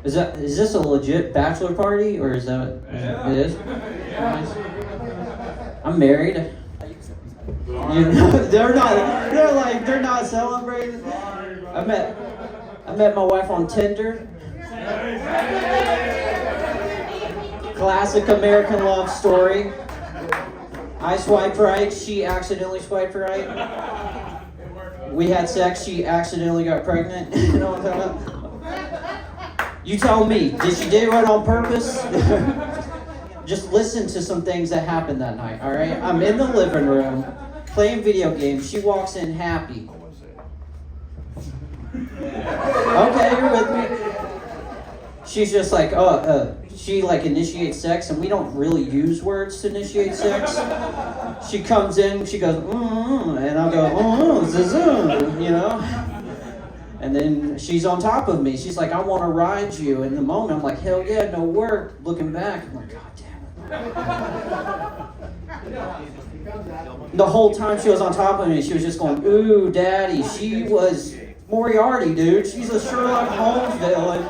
Is this a legit bachelor party, or is that it is? Nice. I'm married. You know, they're not celebrating. I met my wife on Tinder. Classic American love story. I swiped right, she accidentally swiped right. We had sex, she accidentally got pregnant. You know what I'm talking about? You tell me, did she do it on purpose? Just listen to some things that happened that night, all right? I'm in the living room playing video games. She walks in happy. Okay, you're with me. She's just like, she like initiates sex, and we don't really use words to initiate sex. She comes in, she goes, and I'll go, you know? And then she's on top of me. She's like, I want to ride you. In the moment, I'm like, hell yeah, no work. Looking back, I'm like, God damn it. The whole time she was on top of me, she was just going, ooh, daddy. She was Moriarty, dude. She's a Sherlock Holmes villain.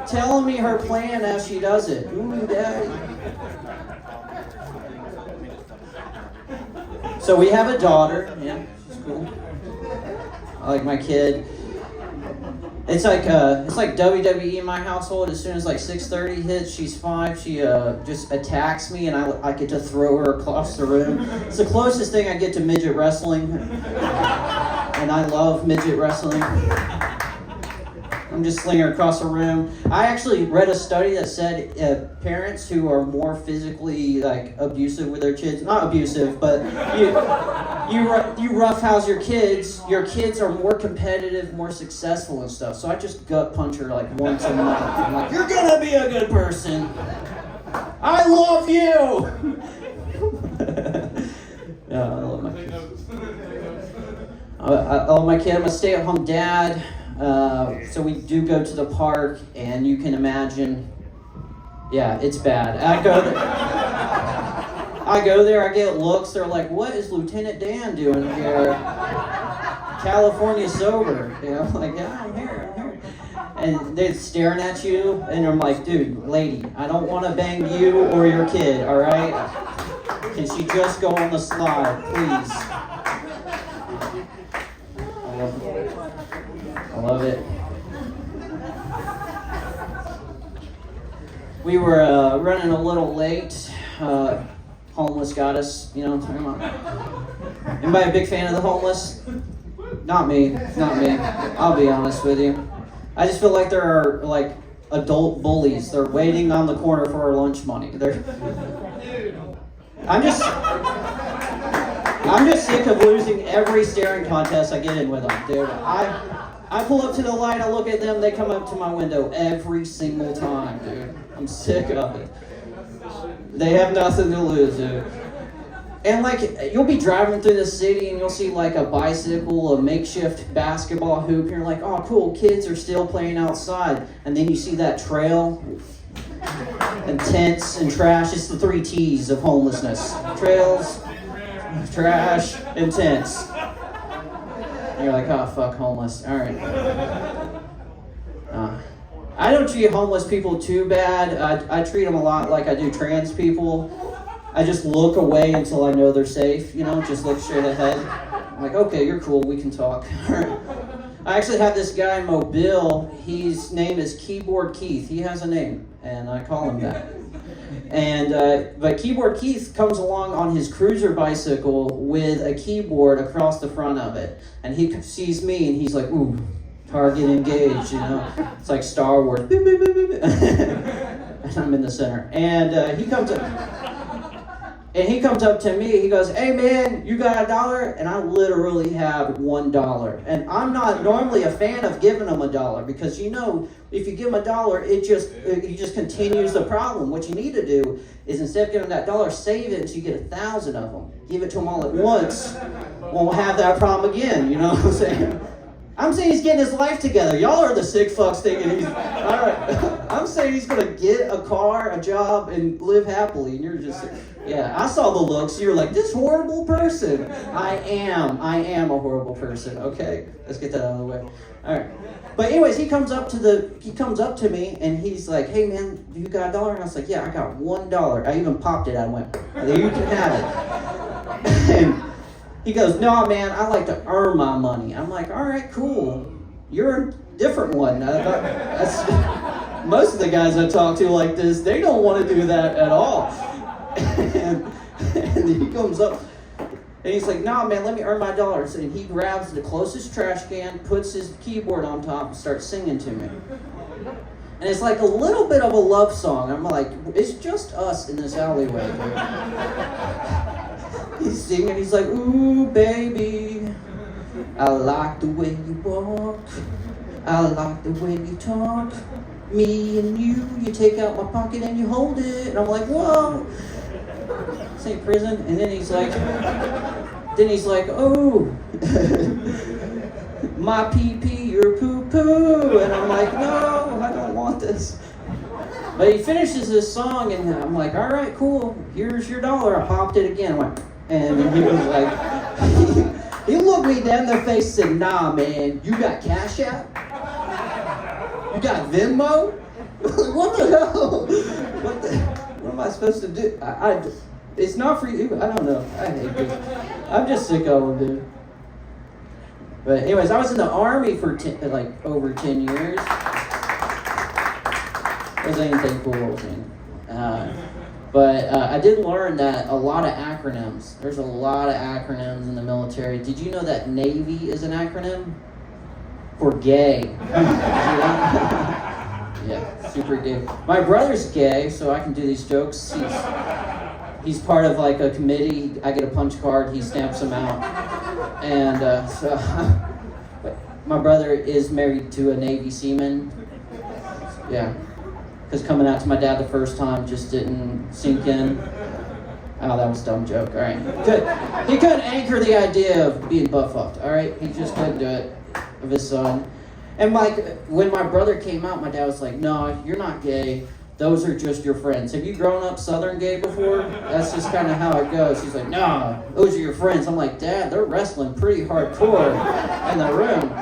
Telling me her plan as she does it. Ooh, daddy. So we have a daughter. Yeah, she's cool. I like my kid. It's like WWE in my household. As soon as like 6:30 hits, she's 5. She just attacks me, and I get to throw her across the room. It's the closest thing I get to midget wrestling, and I love midget wrestling. I'm just slinging her across the room. I actually read a study that said parents who are more physically like abusive with their kids, not abusive, but you roughhouse your kids are more competitive, more successful and stuff. So I just gut punch her like once a month. I'm like, you're gonna be a good person. I love you. Yeah, I love my kids. I love my kid. I'm a stay-at-home dad. So we do go to the park, and you can imagine, yeah, it's bad. I go there, I get looks, they're like, what is Lieutenant Dan doing here? California sober, you know, like, yeah, I'm here. And they're staring at you, and I'm like, dude, lady, I don't want to bang you or your kid, all right? Can she just go on the slide, please? I love it. We were running a little late. Homeless got us, you know what I'm talking about? Anybody a big fan of the homeless? Not me. I'll be honest with you. I just feel like there are like adult bullies. They're waiting on the corner for our lunch money. I'm just sick of losing every staring contest I get in with them, dude. I pull up to the light, I look at them, they come up to my window every single time, dude. I'm sick of it. They have nothing to lose, dude. And like, you'll be driving through the city and you'll see like a bicycle, a makeshift basketball hoop, and you're like, oh cool, kids are still playing outside. And then you see that trail and tents and trash. It's the 3 T's of homelessness. Trails, trash, and tents. And you're like, oh, fuck homeless. All right. I don't treat homeless people too bad. I treat them a lot like I do trans people. I just look away until I know they're safe, you know, just look straight ahead. I'm like, okay, you're cool, we can talk. I actually have this guy in Mobile. His name is Keyboard Keith. He has a name, and I call him that. And but Keyboard Keith comes along on his cruiser bicycle with a keyboard across the front of it, and he sees me, and he's like, "Ooh, target engaged," you know. It's like Star Wars. And I'm in the center, and he comes up. And he comes up to me, he goes, "Hey man, you got $1?" And I literally have $1. And I'm not normally a fan of giving him $1 because, you know, if you give him $1, it just continues the problem. What you need to do is, instead of giving him that $1, save it until you get 1,000 of them. Give it to him all at once. Won't have that problem again, you know what I'm saying? I'm saying he's getting his life together. Y'all are the sick fucks thinking he's, all right. I'm saying he's going to get a car, a job, and live happily. And you're just, Yeah, I saw the looks. You're like, this horrible person. I am a horrible person. Okay, let's get that out of the way. All right. But anyways, he comes up to me and he's like, hey man, you got $1? And I was like, yeah, I got $1. I even popped it. I went, you can have it. And he goes, no man, I like to earn my money. I'm like, all right, cool. You're a different one. Most of the guys I talk to like this, they don't want to do that at all. And he comes up and he's like, nah man, let me earn my $. And he grabs the closest trash can, puts his keyboard on top and starts singing to me. And it's like a little bit of a love song. I'm like, it's just us in this alleyway, dude. He's singing, he's like, ooh baby, I like the way you walk, I like the way you talk. Me and you take out my pocket and you hold it. And I'm like, whoa. This ain't prison. And then he's like, oh, my pee-pee, your poo-poo. And I'm like, no, I don't want this. But he finishes this song and I'm like, all right, cool. Here's your $1. I popped it again. And he was like, he looked me down in the face and said, nah, man, you got Cash App? You got Venmo? What the hell? What am I supposed to do? It's not for you. I don't know. I hate this. I'm just sick of them, dude. But anyways, I was in the Army for over 10 years. Wasn't anything cool, but I did learn that a lot of acronyms. There's a lot of acronyms in the military. Did you know that Navy is an acronym? For gay. Yeah, super gay. My brother's gay, so I can do these jokes. He's part of like a committee. I get a punch card, he stamps them out. And so my brother is married to a Navy seaman. Yeah. Because coming out to my dad the first time just didn't sink in. Oh, that was a dumb joke. All right. He couldn't anchor the idea of being butt-fucked. All right? He just couldn't do it. Of his son. And when my brother came out, my dad was like, no, you're not gay. Those are just your friends. Have you grown up Southern gay before? That's just kind of how it goes. He's like, no, those are your friends. I'm like, Dad, they're wrestling pretty hardcore in the room.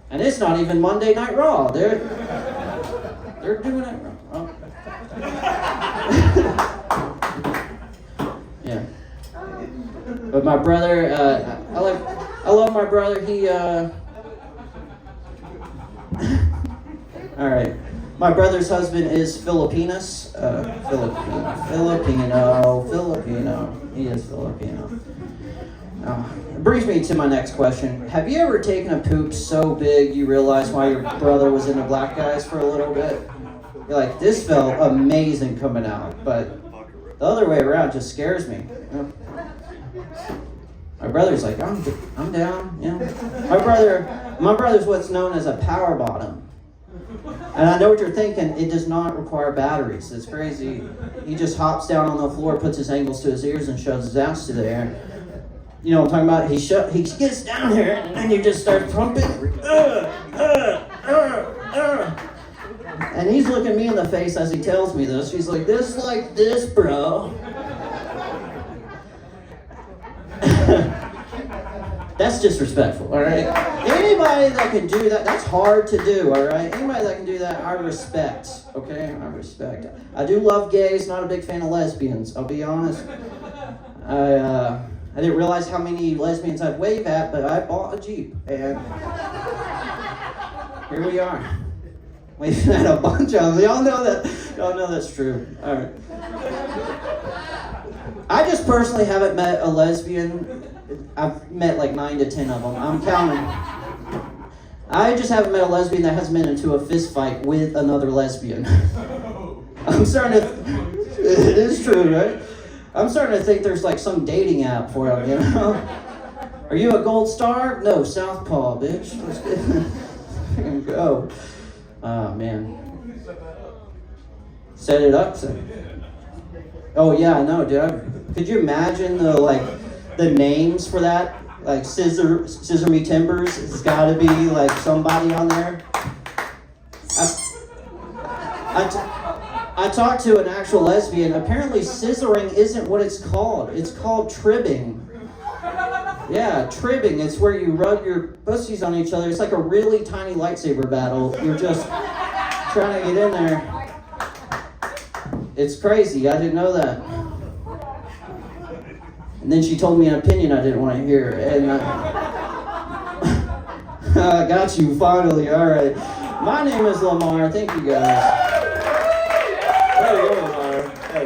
And it's not even Monday Night Raw. They're doing it wrong. Oh. Yeah. But my brother, I love my brother. He, all right. My brother's husband is Filipinas. Filipino. He is Filipino. It brings me to my next question. Have you ever taken a poop so big you realized why your brother was into black guys for a little bit? You're like, this felt amazing coming out, but the other way around just scares me. You know? My brother's like, I'm down. You know? My brother's what's known as a power bottom. And I know what you're thinking. It does not require batteries. It's crazy. He just hops down on the floor, puts his ankles to his ears, and shoves his ass to the air. You know what I'm talking about? He gets down here, and then you just start pumping. And he's looking me in the face as he tells me this. He's like this, bro. That's disrespectful, all right? Anybody that can do that, that's hard to do, all right? Anybody that can do that, I respect, okay? I respect. I do love gays, not a big fan of lesbians, I'll be honest. I didn't realize how many lesbians I'd wave at, but I bought a Jeep, and here we are. Waving at a bunch of them. Y'all know that's true. All right. I just personally haven't met a lesbian. I've met like 9 to 10 of them. I'm counting. I just haven't met a lesbian that hasn't been into a fist fight with another lesbian. I'm starting to... It is true, right? I'm starting to think there's like some dating app for them, you know? Are you a gold star? No, Southpaw, bitch. Let's go. Oh, man. Set it up. Oh, yeah, I know, dude. Could you imagine the names for that? Like Scissor Me Timbers. It's got to be like somebody on there. I talked to an actual lesbian. Apparently, scissoring isn't what it's called. It's called tribbing. Yeah, tribbing. It's where you rub your pussies on each other. It's like a really tiny lightsaber battle. You're just trying to get in there. It's crazy. I didn't know that. And then she told me an opinion I didn't want to hear. And I got you finally. All right. My name is Lamar. Thank you guys. There you go, Lamar. Hey.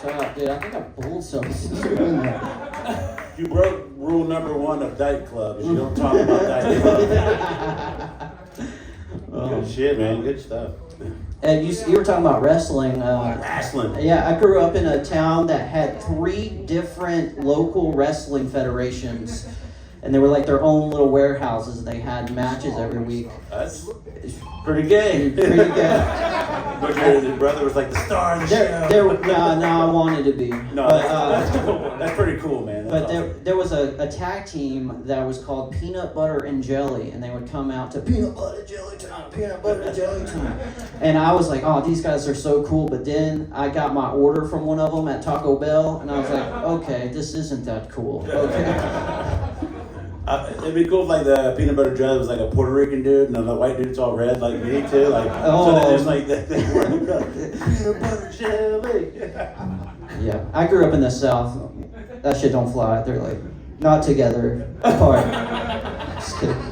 Shut up, dude. I think I pulled something. You broke rule number 1 of Dyke Club. Is you don't talk about Dyke Club. Good shit, man. Good stuff. And you were talking about wrestling. Wrestling. Yeah, I grew up in a town that had 3 different local wrestling federations. And they were like their own little warehouses. They had matches every week. That's pretty gay. Pretty good. But your brother was like the star of the show. No, I wanted to be. No, but, that's cool. That's pretty cool, man. That's but awesome. there was a tag team that was called Peanut Butter and Jelly, and they would come out to peanut butter jelly time, peanut butter jelly time. And I was like, oh, these guys are so cool. But then I got my order from one of them at Taco Bell, and I was like, okay, this isn't that cool. Okay. It'd be cool if like the peanut butter jelly was like a Puerto Rican dude, and the white dude's all red like me too. Like so that there's like that thing where you go, peanut butter jelly. Yeah, I grew up in the South. That shit don't fly. They're like not together, apart. Just kidding.